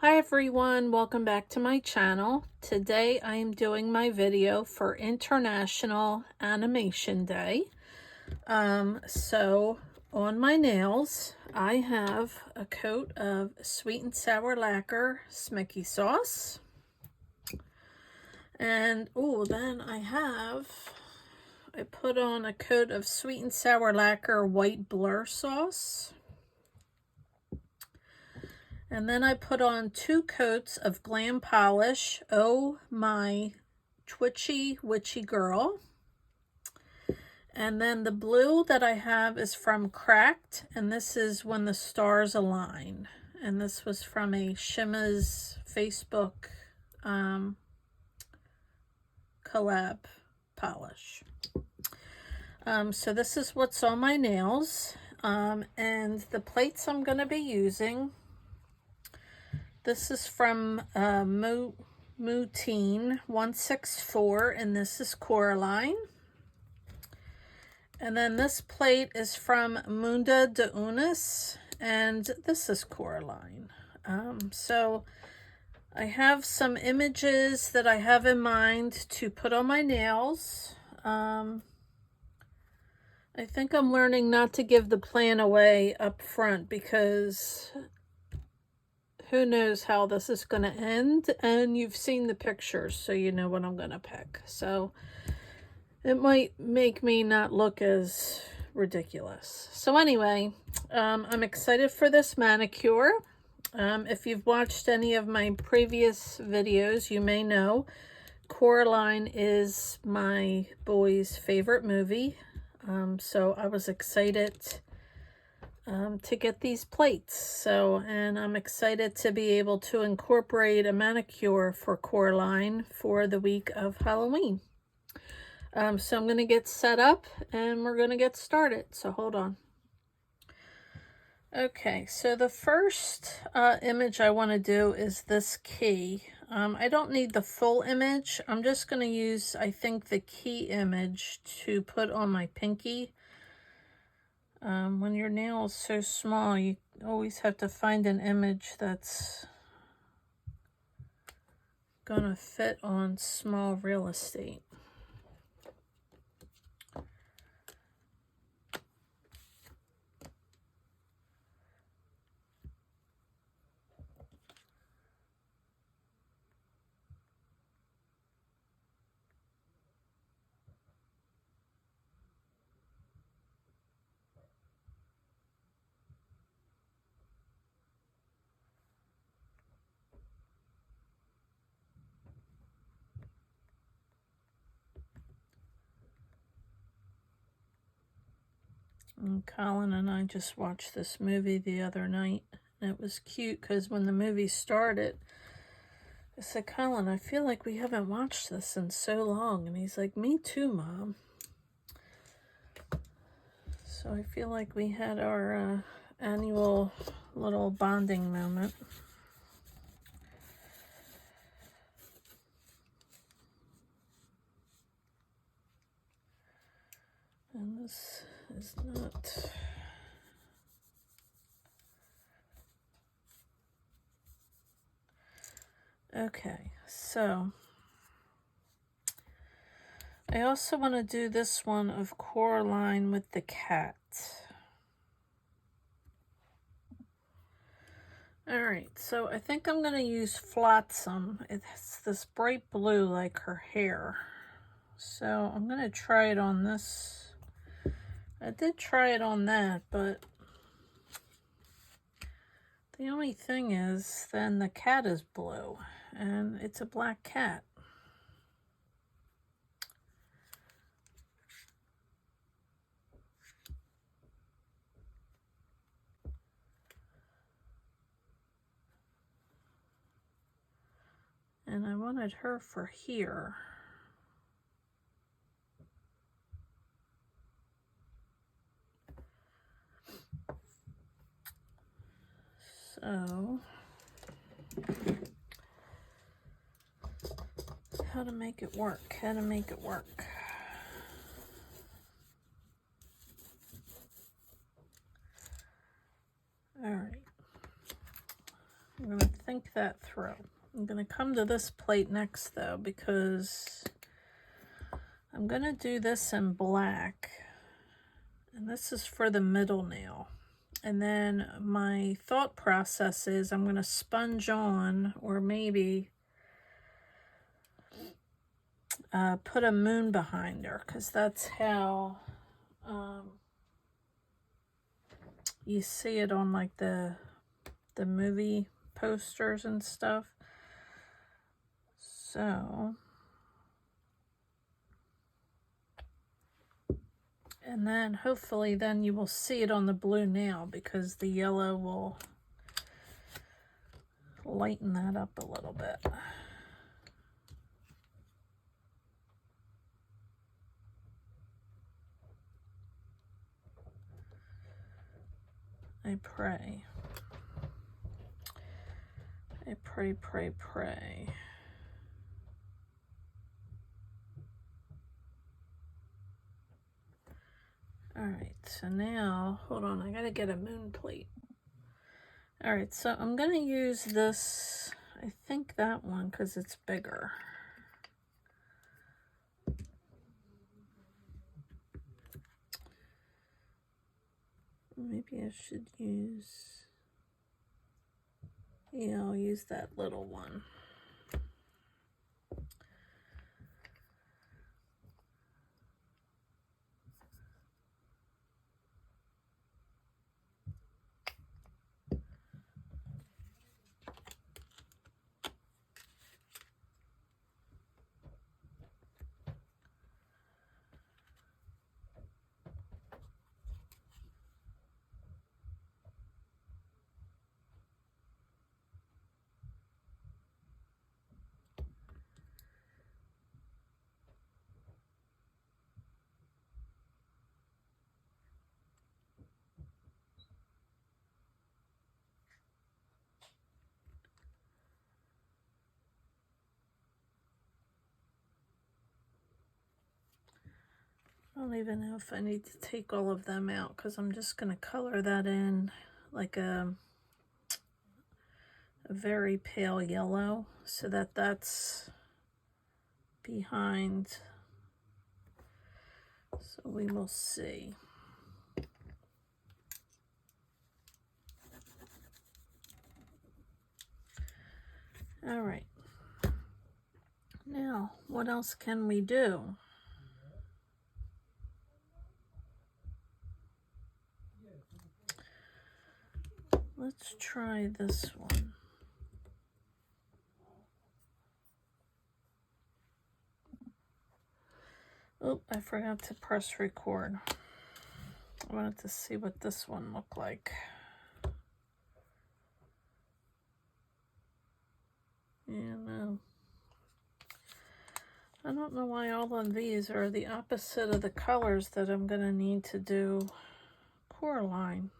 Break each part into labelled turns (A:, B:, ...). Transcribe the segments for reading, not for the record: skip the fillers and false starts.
A: Hi everyone, welcome back to my channel. Today I am doing my video for International Animation Day. So on my nails I have a coat of sweet and sour lacquer Smicky sauce. And then I put on a coat of sweet and sour lacquer white blur sauce. And then I put on 2 coats of Glam polish, Oh My Twitchy Witchy Girl. And then the blue that I have is from Cracked, and this is When the Stars Align. And this was from a Shimma's Facebook collab polish. So this is what's on my nails. And the plates I'm going to be using, this is from Mundo 164, and this is Coraline. And then this plate is from Mundo de Unis, and this is Coraline. So I have some images that I have in mind to put on my nails. I think I'm learning not to give the plan away up front because who knows how this is going to end, and you've seen the pictures, so you know what I'm going to pick. So it might make me not look as ridiculous. So anyway, I'm excited for this manicure. If you've watched any of my previous videos, you may know Coraline is my boy's favorite movie. So I was excited to get these plates. And I'm excited to be able to incorporate a manicure for Coraline for the week of Halloween. So I'm going to get set up and we're going to get started. So hold on. Okay, so the first image I want to do is this key. I don't need the full image. I'm just going to use, I think, the key image to put on my pinky. When your nail is so small, you always have to find an image that's gonna fit on small real estate. And Colin and I just watched this movie the other night, and it was cute because when the movie started, I said, Colin, I feel like we haven't watched this in so long. And he's like, me too, Mom. So I feel like we had our annual little bonding moment. And this is not... Okay, so I also want to do this one of Coraline with the cat. Alright, so I think I'm going to use Flotsam. It's this bright blue like her hair. So I'm going to try it on this. I did try it on that, but the only thing is then the cat is blue and it's a black cat. And I wanted her for here. So, how to make it work, how to make it work. All right. I'm going to think that through. I'm going to come to this plate next though, because I'm going to do this in black. And this is for the middle nail. And then my thought process is I'm going to sponge on, or maybe put a moon behind her, because that's how you see it on like the movie posters and stuff. So, and then hopefully then you will see it on the blue nail, because the yellow will lighten that up a little bit. I pray. I pray, pray, pray. All right, so now, hold on, I gotta get a moon plate. All right, so I'm gonna use this, I think that one, because it's bigger. Maybe I should use, yeah, I'll use that little one. I don't even know if I need to take all of them out, because I'm just going to color that in like a very pale yellow, so that that's behind. So we will see. All right. Now, what else can we do? Let's try this one. Oh, I forgot to press record. I wanted to see what this one looked like. Yeah, no. I don't know why all of these are the opposite of the colors that I'm going to need to do Coraline.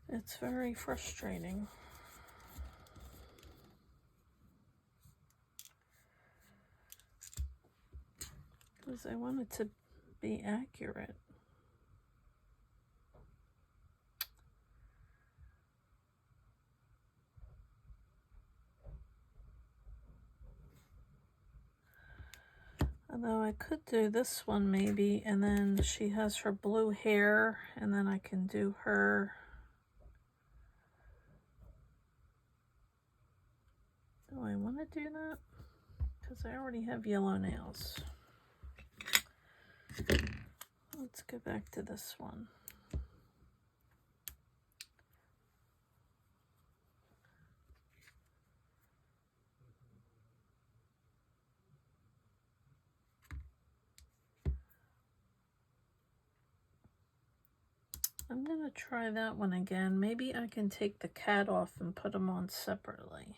A: It's very frustrating. Because I want it to be accurate. Although I could do this one maybe, and then she has her blue hair, and then I can do her. Do I want to do that? Because I already have yellow nails. Let's go back to this one. I'm going to try that one again. Maybe I can take the cat off and put them on separately.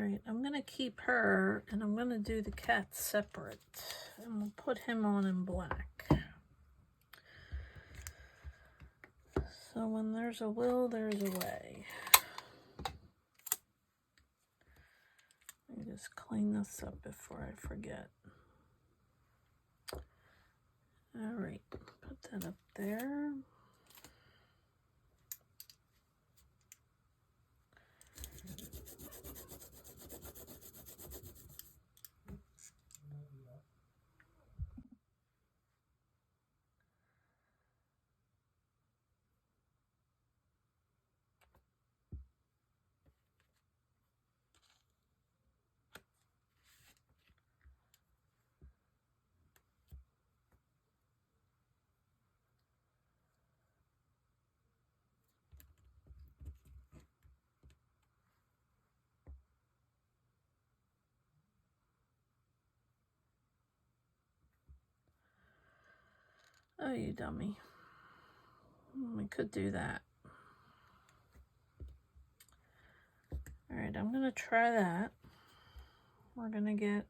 A: Alright, I'm going to keep her, and I'm going to do the cat separate. And we'll put him on in black. So when there's a will, there's a way. Let me just clean this up before I forget. Alright, put that up there. Oh, you dummy. We could do that. Alright, I'm going to try that. We're going to get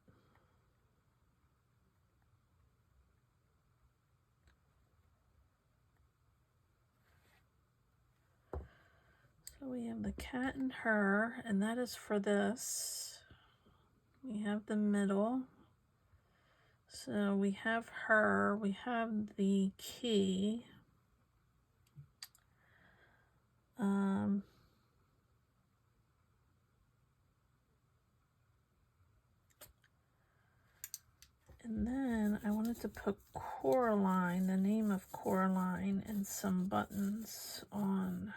A: so we have the cat and her, and that is for this. We have the middle. So we have her, we have the key. And then I wanted to put Coraline, the name of Coraline, and some buttons on.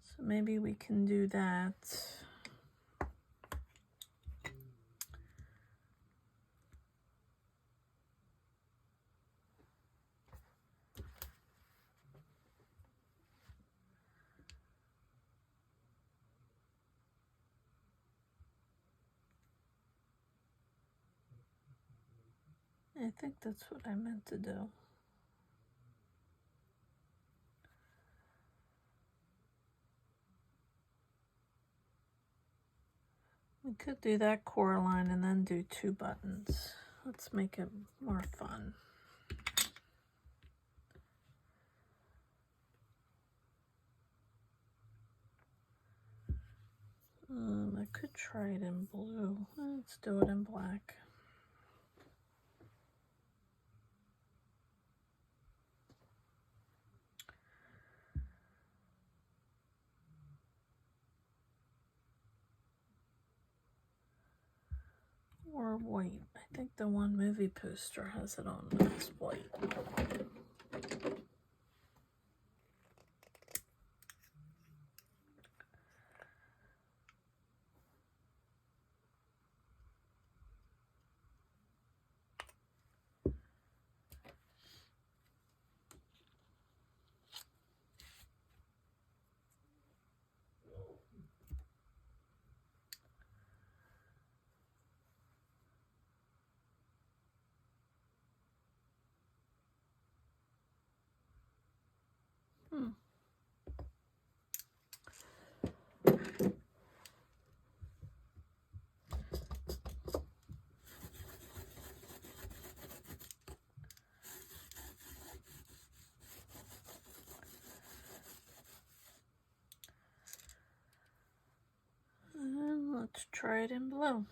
A: So maybe we can do that. I think that's what I meant to do. We could do that Coraline and then do 2 buttons. Let's make it more fun. I could try it in blue. Let's do it in black. Or white. I think the one movie poster has it on, but it's white. And let's try it in blue.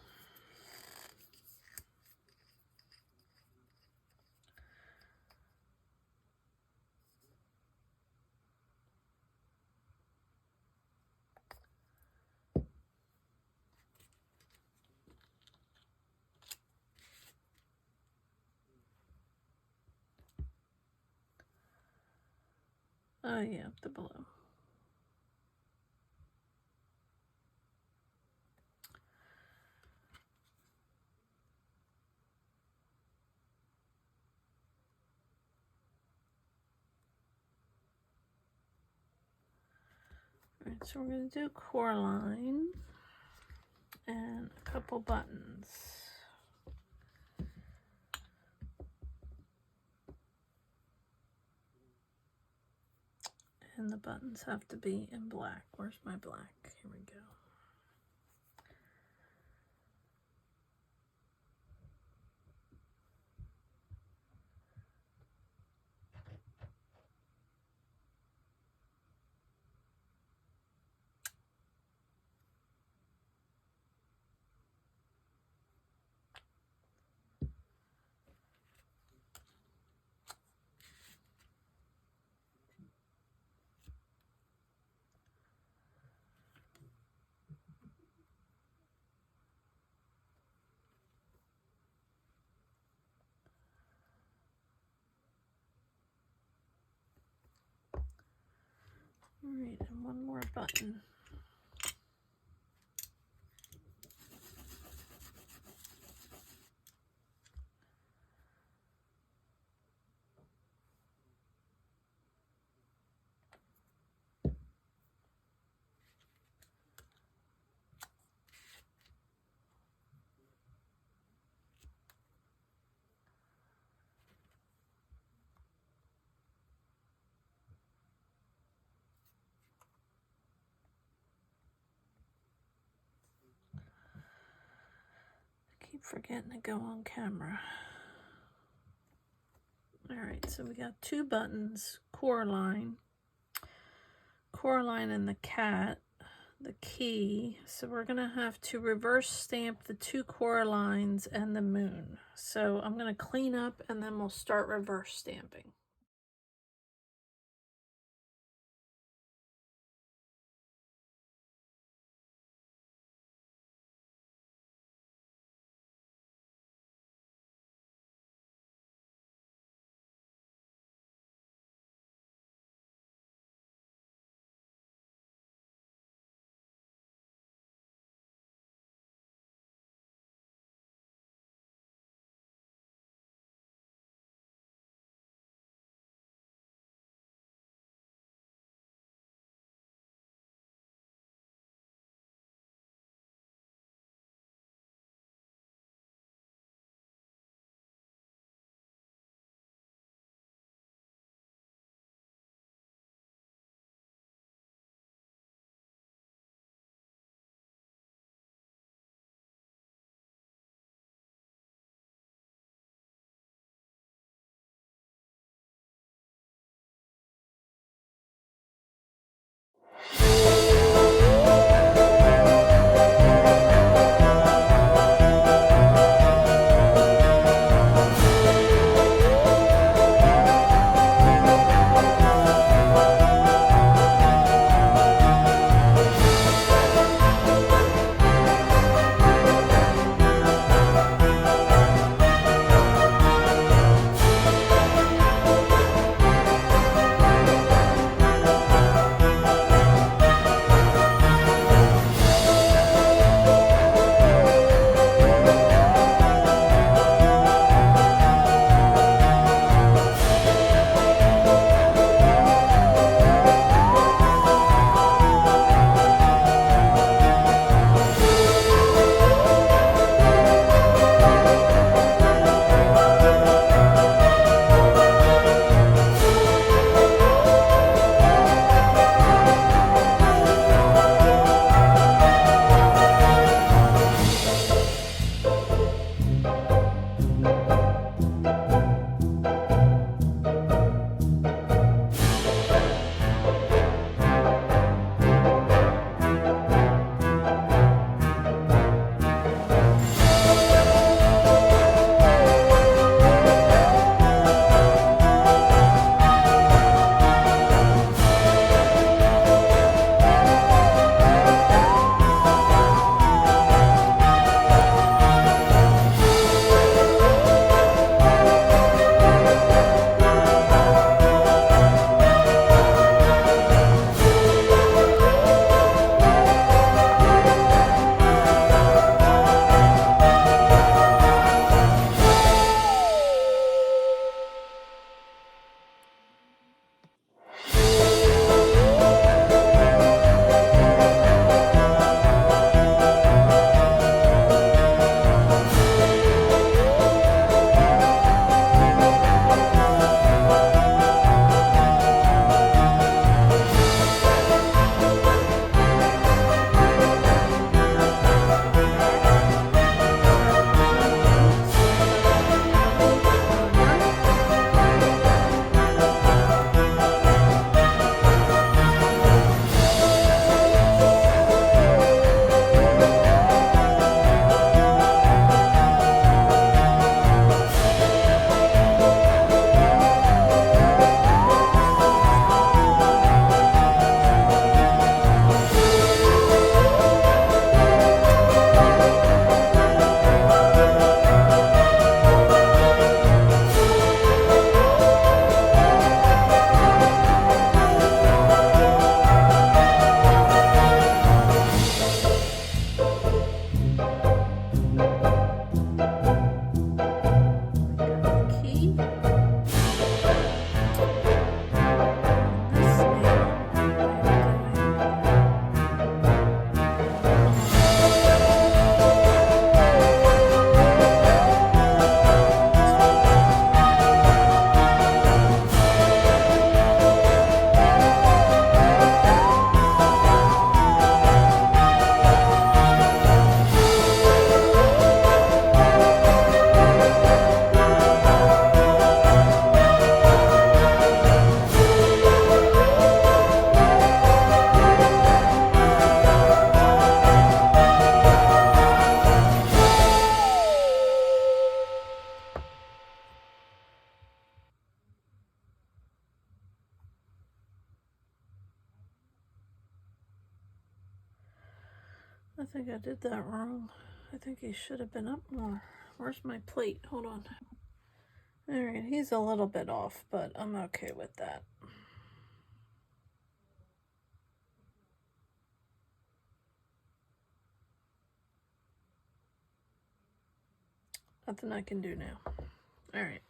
A: Oh yeah, the blue. Alright, so we're going to do Coraline and a couple buttons. And the buttons have to be in black. Where's my black? Here we go. All right, and one more button. Keep forgetting to go on camera. All right, so we got two buttons, Coraline and the cat, the key. So we're gonna have to reverse stamp the two Coralines and the moon. So I'm gonna clean up and then we'll start reverse stamping. I think I did that wrong. I think he should have been up more. Where's my plate? Hold on. Alright, he's a little bit off, but I'm okay with that. Nothing I can do now. Alright.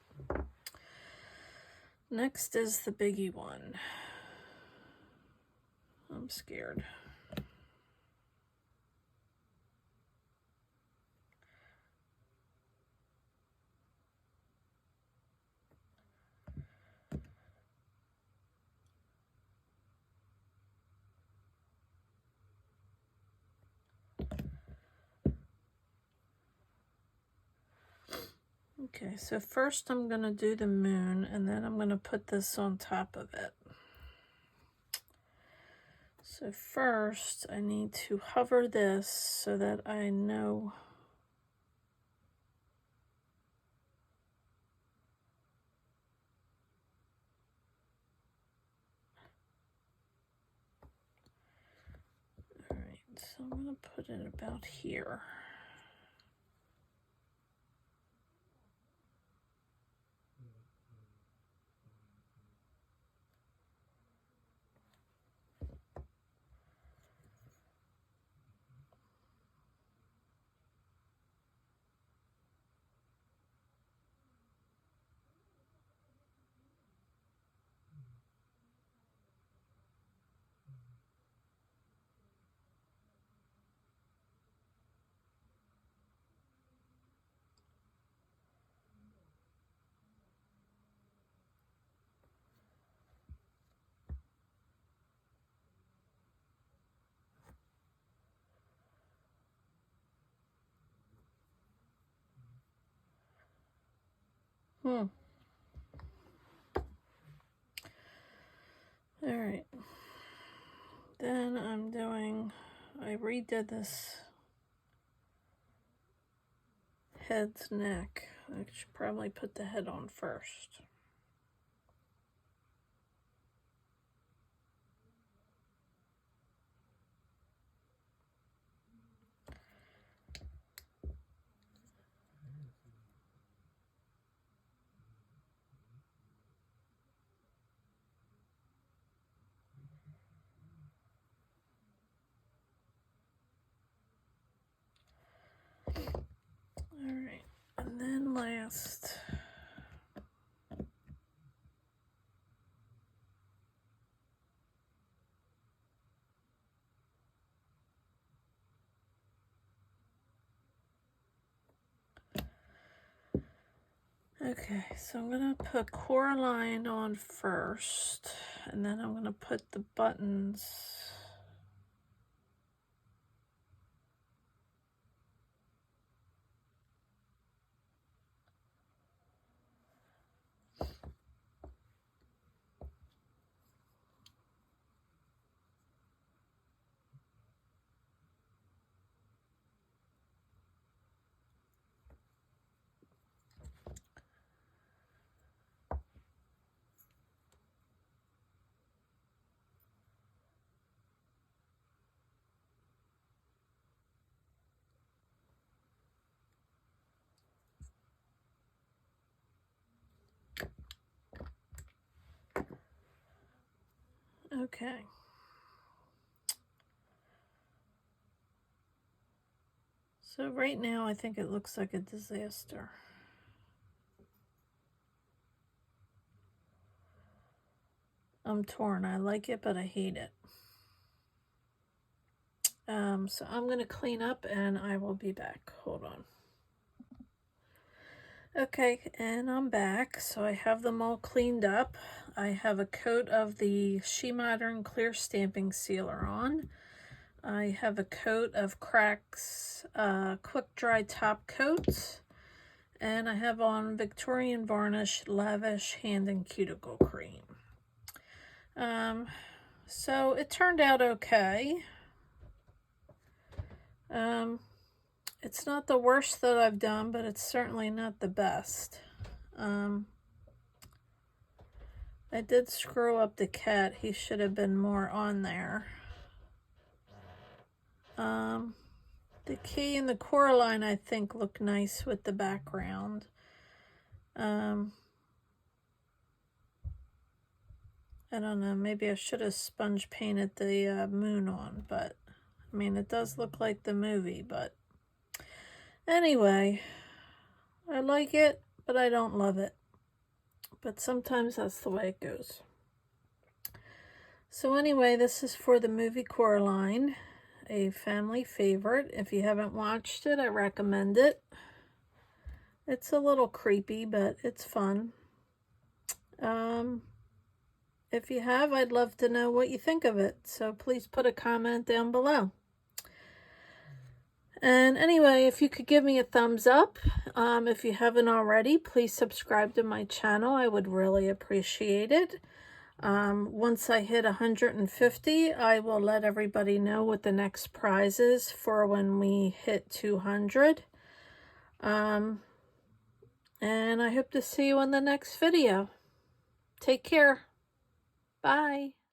A: Next is the biggie one. I'm scared. Okay, so first I'm going to do the moon, and then I'm going to put this on top of it. So first I need to hover this so that I know Alright, so I'm going to put it about here. Alright. Then I redid this head's neck. I should probably put the head on first. Alright, and then last, okay, so I'm going to put Coraline on first, and then I'm going to put the buttons. Okay. So right now I think it looks like a disaster. I'm torn. I like it, but I hate it. So I'm going to clean up and I will be back. Hold on. Okay, and I'm back. So I have them all cleaned up. I have a coat of the SheModern clear stamping sealer on. I have a coat of Crack's quick dry top coat. And I have on Victorian Varnish Lavish Hand and Cuticle Cream. So it turned out okay. It's not the worst that I've done, but it's certainly not the best. I did screw up the cat. He should have been more on there. The key and the Coraline, I think, look nice with the background. I don't know, maybe I should have sponge painted the moon on, but I mean, it does look like the movie, but anyway, I like it, but I don't love it. But sometimes that's the way it goes. So anyway, this is for the movie Coraline, a family favorite. If you haven't watched it, I recommend it. It's a little creepy, but it's fun. If you have, I'd love to know what you think of it. So please put a comment down below. And anyway, if you could give me a thumbs up, if you haven't already, please subscribe to my channel. I would really appreciate it. Once I hit 150, I will let everybody know what the next prize is for when we hit 200. And I hope to see you in the next video. Take care. Bye.